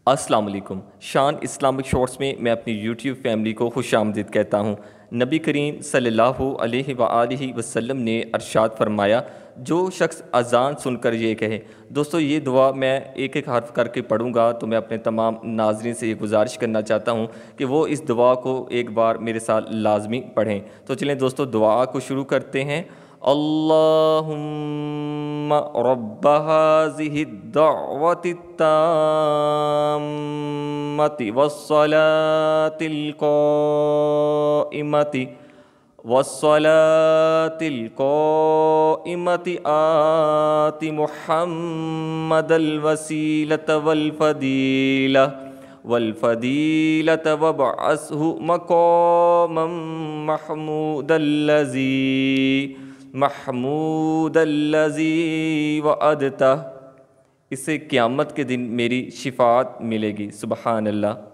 السلام علیکم۔ شان اسلامک شارٹس میں میں اپنی یوٹیوب فیملی کو خوش آمدید کہتا ہوں۔ نبی کریم صلی اللہ علیہ وآلہ وسلم نے ارشاد فرمایا، جو شخص اذان سن کر یہ کہے۔ دوستو یہ دعا میں ایک ایک حرف کر کے پڑھوں گا، تو میں اپنے تمام ناظرین سے یہ گزارش کرنا چاہتا ہوں کہ وہ اس دعا کو ایک بار میرے ساتھ لازمی پڑھیں۔ تو چلیں دوستو دعا کو شروع کرتے ہیں۔ اللہم رب هذه الدعوة التامة والصلاة القائمة آت محمد الوسيلة والفضيلة وابعثه مقاما محمود الذی وعدتہ، اس سے قیامت کے دن میری شفاعت ملے گی۔ سبحان اللہ۔